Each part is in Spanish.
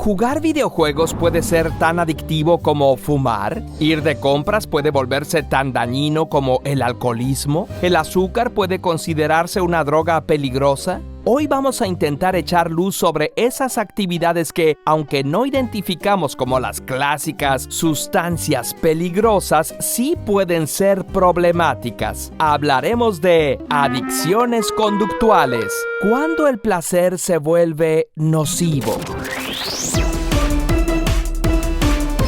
¿Jugar videojuegos puede ser tan adictivo como fumar? ¿Ir de compras puede volverse tan dañino como el alcoholismo? ¿El azúcar puede considerarse una droga peligrosa? Hoy vamos a intentar echar luz sobre esas actividades que, aunque no identificamos como las clásicas sustancias peligrosas, sí pueden ser problemáticas. Hablaremos de adicciones conductuales. ¿Cuándo el placer se vuelve nocivo?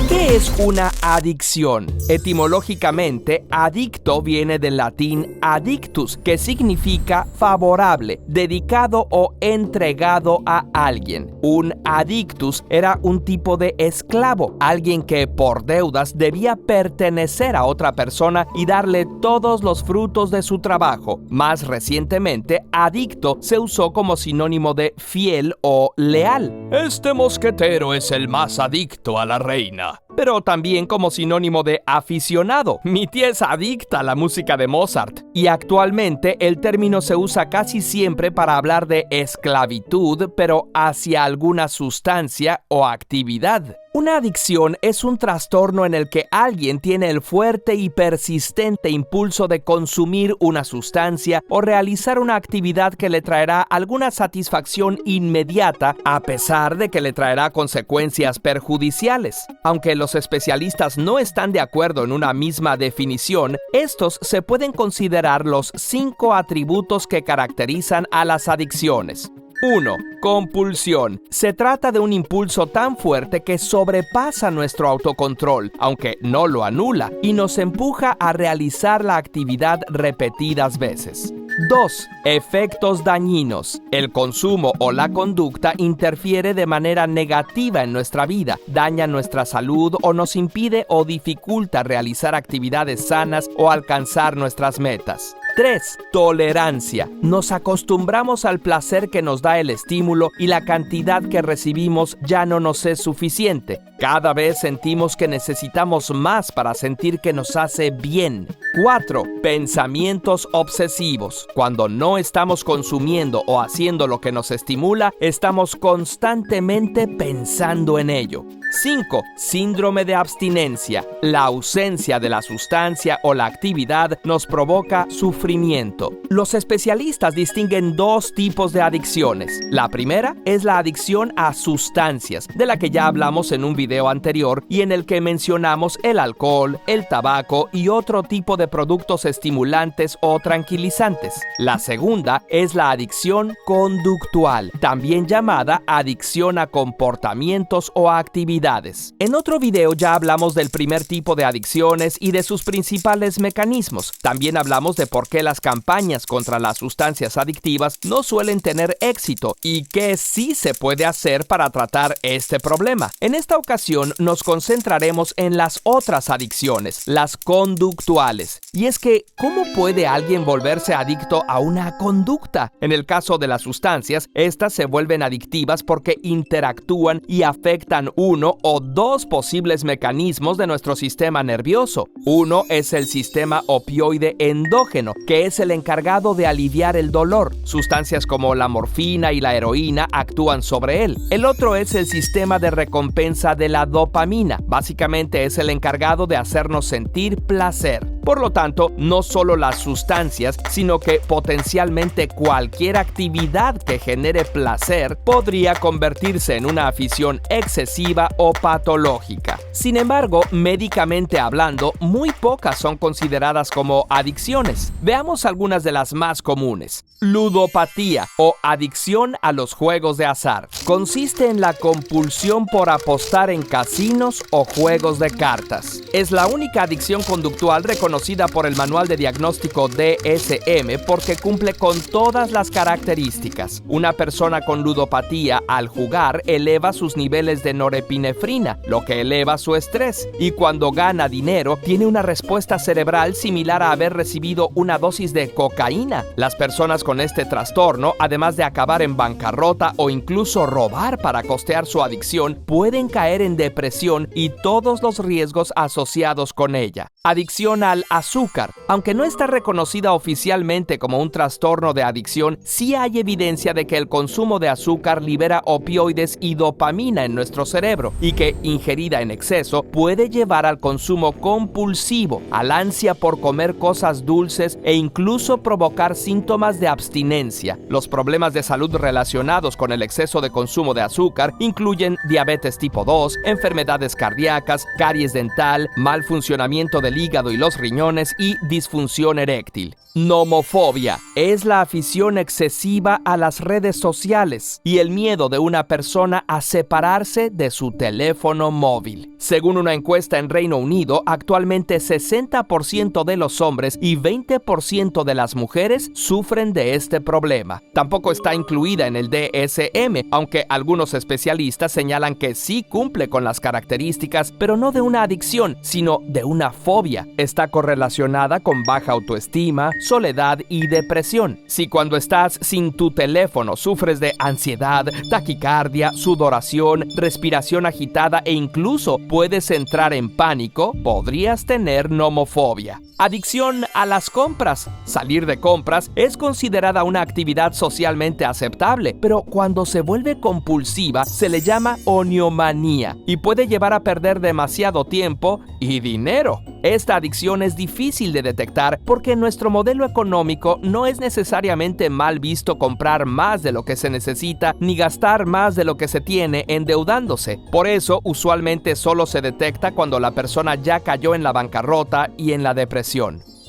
¿Qué es una adicción? Etimológicamente, adicto viene del latín addictus, que significa favorable, dedicado o entregado a alguien. Un addictus era un tipo de esclavo, alguien que por deudas debía pertenecer a otra persona y darle todos los frutos de su trabajo. Más recientemente, adicto se usó como sinónimo de fiel o leal. Este mosquetero es el más adicto a la reina. Pero también como sinónimo de aficionado. Mi tía es adicta a la música de Mozart. Y actualmente el término se usa casi siempre para hablar de esclavitud, pero hacia alguna sustancia o actividad. Una adicción es un trastorno en el que alguien tiene el fuerte y persistente impulso de consumir una sustancia o realizar una actividad que le traerá alguna satisfacción inmediata, a pesar de que le traerá consecuencias perjudiciales. Aunque los especialistas no están de acuerdo en una misma definición, estos se pueden considerar los 5 atributos que caracterizan a las adicciones. 1. Compulsión. Se trata de un impulso tan fuerte que sobrepasa nuestro autocontrol, aunque no lo anula, y nos empuja a realizar la actividad repetidas veces. 2. Efectos dañinos. El consumo o la conducta interfiere de manera negativa en nuestra vida, daña nuestra salud o nos impide o dificulta realizar actividades sanas o alcanzar nuestras metas. 3. Tolerancia. Nos acostumbramos al placer que nos da el estímulo y la cantidad que recibimos ya no nos es suficiente. Cada vez sentimos que necesitamos más para sentir que nos hace bien. 4. Pensamientos obsesivos. Cuando no estamos consumiendo o haciendo lo que nos estimula, estamos constantemente pensando en ello. 5. Síndrome de abstinencia. La ausencia de la sustancia o la actividad nos provoca sufrimiento. Los especialistas distinguen 2 tipos de adicciones. La primera es la adicción a sustancias, de la que ya hablamos en un video anterior y en el que mencionamos el alcohol, el tabaco y otro tipo de productos estimulantes o tranquilizantes. La segunda es la adicción conductual, también llamada adicción a comportamientos o actividades. En otro video ya hablamos del primer tipo de adicciones y de sus principales mecanismos. También hablamos de por qué las campañas contra las sustancias adictivas no suelen tener éxito y qué sí se puede hacer para tratar este problema. En esta ocasión nos concentraremos en las otras adicciones, las conductuales. Y es que, ¿cómo puede alguien volverse adicto a una conducta? En el caso de las sustancias, estas se vuelven adictivas porque interactúan y afectan uno o 2 posibles mecanismos de nuestro sistema nervioso. Uno es el sistema opioide endógeno, que es el encargado de aliviar el dolor. Sustancias como la morfina y la heroína actúan sobre él. El otro es el sistema de recompensa de la dopamina. Básicamente es el encargado de hacernos sentir placer. Por lo tanto, no solo las sustancias, sino que potencialmente cualquier actividad que genere placer podría convertirse en una afición excesiva o patológica. Sin embargo, médicamente hablando, muy pocas son consideradas como adicciones. Veamos algunas de las más comunes. Ludopatía o adicción a los juegos de azar. Consiste en la compulsión por apostar en casinos o juegos de cartas. Es la única adicción conductual reconocida por el Manual de Diagnóstico DSM porque cumple con todas las características. Una persona con ludopatía al jugar eleva sus niveles de norepinefrina, lo que eleva su estrés, y cuando gana dinero tiene una respuesta cerebral similar a haber recibido una dosis de cocaína. Las personas con este trastorno, además de acabar en bancarrota o incluso robar para costear su adicción, pueden caer en depresión y todos los riesgos asociados con ella. Adicción al azúcar. Aunque no está reconocida oficialmente como un trastorno de adicción, sí hay evidencia de que el consumo de azúcar libera opioides y dopamina en nuestro cerebro y que, ingerida en exceso, puede llevar al consumo compulsivo, al ansia por comer cosas dulces e incluso provocar síntomas de abstinencia. Los problemas de salud relacionados con el exceso de consumo de azúcar incluyen diabetes tipo 2, enfermedades cardíacas, caries dental, mal funcionamiento del hígado y los riñones y disfunción eréctil. Nomofobia es la afición excesiva a las redes sociales y el miedo de una persona a separarse de su teléfono móvil. Según una encuesta en Reino Unido, actualmente 60% de los hombres y 20% de las mujeres sufren de este problema. Tampoco está incluida en el DSM, aunque algunos especialistas señalan que sí cumple con las características, pero no de una adicción, sino de una fobia. Está correlacionada con baja autoestima, soledad y depresión. Si cuando estás sin tu teléfono sufres de ansiedad, taquicardia, sudoración, respiración agitada e incluso puedes entrar en pánico, podrías tener nomofobia. Adicción a las compras. Salir de compras es considerada una actividad socialmente aceptable, pero cuando se vuelve compulsiva se le llama oniomanía y puede llevar a perder demasiado tiempo y dinero. Esta adicción es difícil de detectar porque en nuestro modelo económico no es necesariamente mal visto comprar más de lo que se necesita ni gastar más de lo que se tiene endeudándose. Por eso, usualmente solo se detecta cuando la persona ya cayó en la bancarrota y en la depresión.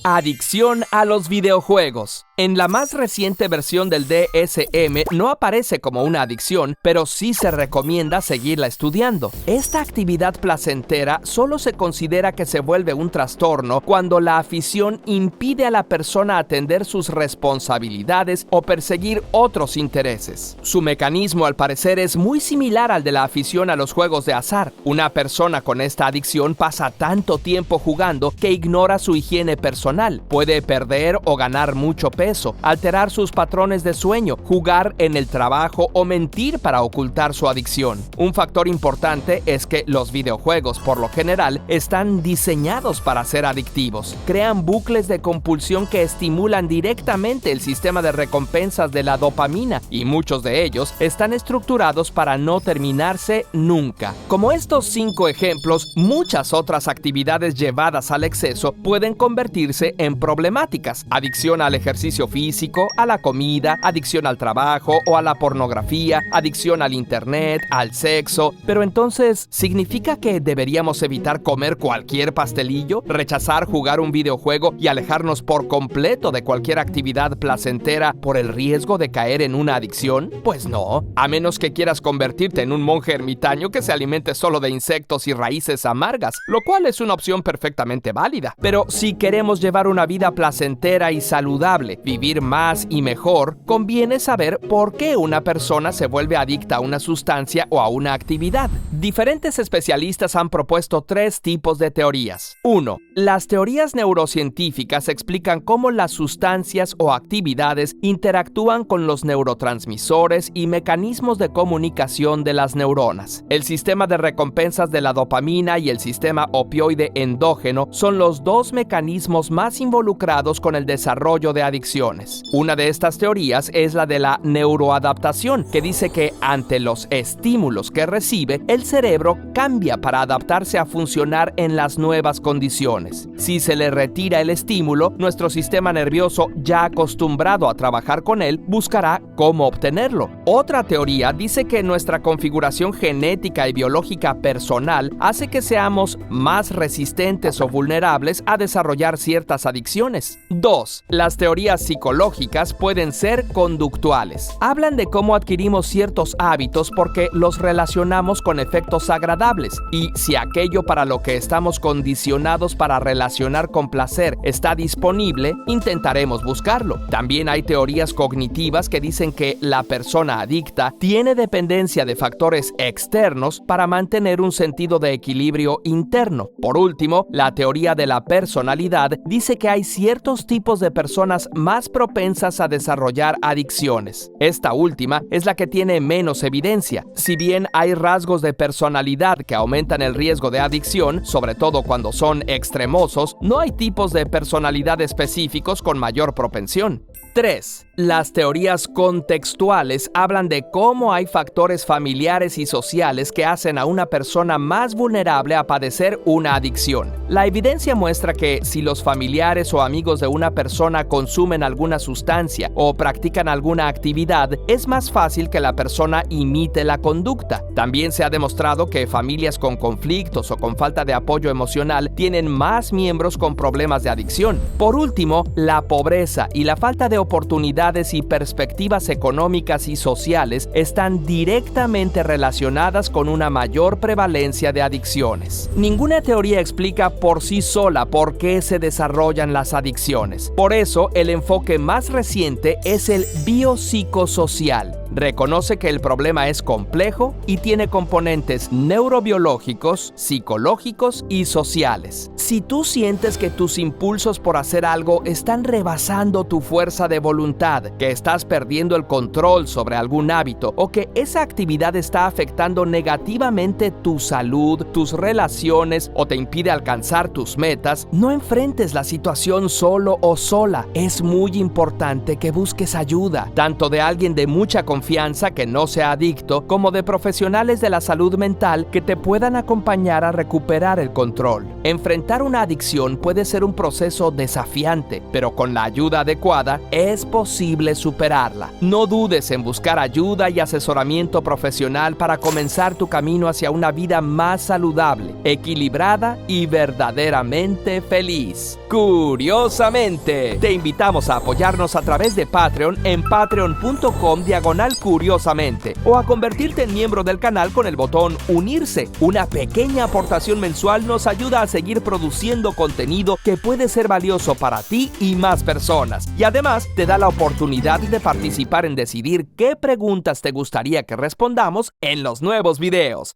Adicción a los videojuegos. En la más reciente versión del DSM no aparece como una adicción, pero sí se recomienda seguirla estudiando. Esta actividad placentera solo se considera que se vuelve un trastorno cuando la afición impide a la persona atender sus responsabilidades o perseguir otros intereses. Su mecanismo, al parecer, es muy similar al de la afición a los juegos de azar. Una persona con esta adicción pasa tanto tiempo jugando que ignora su higiene personal. Puede perder o ganar mucho peso, alterar sus patrones de sueño, jugar en el trabajo o mentir para ocultar su adicción. Un factor importante es que los videojuegos, por lo general, están diseñados para ser adictivos. Crean bucles de compulsión que estimulan directamente el sistema de recompensas de la dopamina y muchos de ellos están estructurados para no terminarse nunca. Como estos 5 ejemplos, muchas otras actividades llevadas al exceso pueden convertirse en problemáticas. Adicción al ejercicio físico, a la comida, adicción al trabajo o a la pornografía, adicción al internet, al sexo. Pero entonces, ¿significa que deberíamos evitar comer cualquier pastelillo, rechazar jugar un videojuego y alejarnos por completo de cualquier actividad placentera por el riesgo de caer en una adicción? Pues no, a menos que quieras convertirte en un monje ermitaño que se alimente solo de insectos y raíces amargas, lo cual es una opción perfectamente válida. Pero si queremos llevar una vida placentera y saludable, vivir más y mejor, conviene saber por qué una persona se vuelve adicta a una sustancia o a una actividad. Diferentes especialistas han propuesto 3 tipos de teorías. 1. Las teorías neurocientíficas explican cómo las sustancias o actividades interactúan con los neurotransmisores y mecanismos de comunicación de las neuronas. El sistema de recompensas de la dopamina y el sistema opioide endógeno son los 2 mecanismos más involucrados con el desarrollo de adicciones. Una de estas teorías es la de la neuroadaptación, que dice que ante los estímulos que recibe, el cerebro cambia para adaptarse a funcionar en las nuevas condiciones. Si se le retira el estímulo, nuestro sistema nervioso, ya acostumbrado a trabajar con él, buscará cómo obtenerlo. Otra teoría dice que nuestra configuración genética y biológica personal hace que seamos más resistentes o vulnerables a desarrollar ciertas adicciones. 2. Las teorías psicológicas pueden ser conductuales. Hablan de cómo adquirimos ciertos hábitos porque los relacionamos con efectos agradables y si aquello para lo que estamos condicionados para relacionar con placer está disponible, intentaremos buscarlo. También hay teorías cognitivas que dicen que la persona adicta tiene dependencia de factores externos para mantener un sentido de equilibrio interno. Por último, la teoría de la personalidad dice dice que hay ciertos tipos de personas más propensas a desarrollar adicciones. Esta última es la que tiene menos evidencia. Si bien hay rasgos de personalidad que aumentan el riesgo de adicción, sobre todo cuando son extremosos, no hay tipos de personalidad específicos con mayor propensión. 3. Las teorías contextuales hablan de cómo hay factores familiares y sociales que hacen a una persona más vulnerable a padecer una adicción. La evidencia muestra que si los familiares o amigos de una persona consumen alguna sustancia o practican alguna actividad, es más fácil que la persona imite la conducta. También se ha demostrado que familias con conflictos o con falta de apoyo emocional tienen más miembros con problemas de adicción. Por último, la pobreza y la falta de oportunidades y perspectivas económicas y sociales están directamente relacionadas con una mayor prevalencia de adicciones. Ninguna teoría explica por sí sola por qué se desarrollan las adicciones. Por eso, el enfoque más reciente es el biopsicosocial. Reconoce que el problema es complejo y tiene componentes neurobiológicos, psicológicos y sociales. Si tú sientes que tus impulsos por hacer algo están rebasando tu fuerza de voluntad, que estás perdiendo el control sobre algún hábito o que esa actividad está afectando negativamente tu salud, tus relaciones o te impide alcanzar tus metas, no enfrentes la situación solo o sola. Es muy importante que busques ayuda, tanto de alguien de mucha confianza que no sea adicto, como de profesionales de la salud mental que te puedan acompañar a recuperar el control. Enfrentar una adicción puede ser un proceso desafiante, pero con la ayuda adecuada es posible superarla. No dudes en buscar ayuda y asesoramiento profesional para comenzar tu camino hacia una vida más saludable, equilibrada y verdaderamente feliz. Curiosamente, te invitamos a apoyarnos a través de Patreon en patreon.com/curiosamente o a convertirte en miembro del canal con el botón unirse. Una pequeña aportación mensual nos ayuda a seguir produciendo contenido que puede ser valioso para ti y más personas, y además te da la oportunidad de participar en decidir qué preguntas te gustaría que respondamos en los nuevos videos.